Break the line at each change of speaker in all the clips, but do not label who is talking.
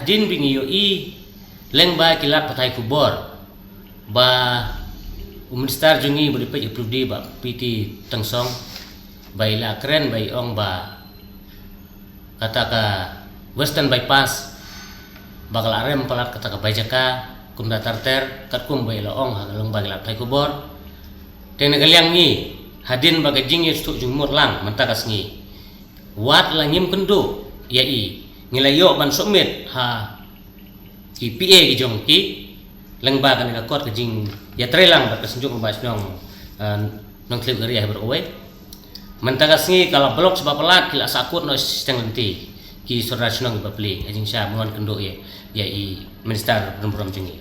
hadin bingi yo i leng ba kilat patai kubor ba Minister jungi boleh pergi prudi ba piti tengsong bai la keren bai ong ba kata ka Western Bypass bakal arem palat kata ka bajaka kum datar ter kat kum bai la ong hagalong bai la patai kubor teng nagaliang ni hadin baga jingi stuk jumur lang mentakas ngi wat langim kendo yai ngilayo ban somit ha ki PA ki jong ki lengba kan ka kot ka jing ya trelang ba kasenjung ba snong nong klip gari ha beroi mentakas ngi kalau blok sebab pelat kila sakut no sistem lenti ki sura snong ba pli ajing sha mon kendo ye yai minister berom jingi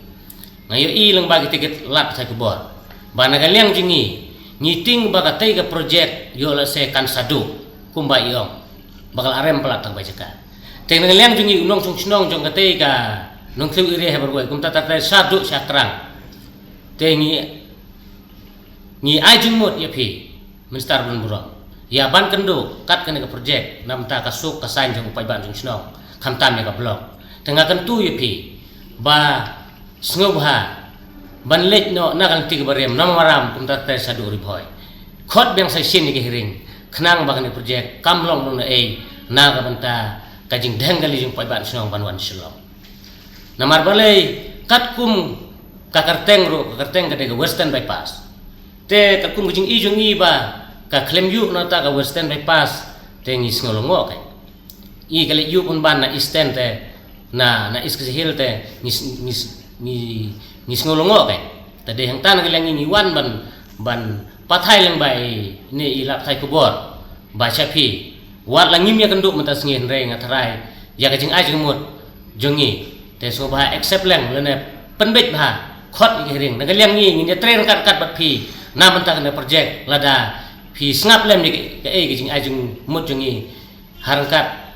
ngayo i lengba ki tiket lat sai kubor ba nagaliang jingi ngiting ba katai ka project yo la se kan sadu kumba iong bakal arem pelat tak bajaka teng nagaliang jingi unong sung snong jong katai ka nong klip iri ha beroi kum tata sadu sya terang tengi ni ajung mot ya pi minister berom ya ban kendo kat kene ka project nam ta kasuk kasain jong upai ban jong snong khamtam ya ka blok tengah kentu ya pi ba sngoba ban lek no na kan tiga barem nam maram kum ta sadu riboy khot bang sai sin ni hiring khnang ba kan project kamlong no e na ka banta kajing denggali jong upai ban snong ban wan shlong namar balai kat kum kakarteng ka Western Bypass te kat kum jing ijong iba ka claim yu na ta ka Western Bypass te ngis ngolongo kai i kali yu pun ban na Eastern te na iskihil te ngis ngolongo kai tade hang tan kalang ngi wan ban pathai lang bai ni ilap thai kubor ba chapi wat langim ya kenduk mentas ngin re ngatrai ya ka jing ai jing mut jongi te so ba accept lang lene penbet ba khot ni ring nagaliang ngi ngi train kat bat phi na mentang na project lada phi snap lem ni ke e jing ajung mut jungi harkat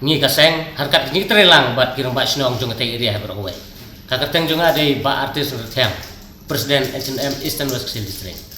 ngi kaseng harkat ngi train lang bat kirang ba snong jung te area ha beroi ka kateng jung ade ba artis rthang presiden H&M Eastern West District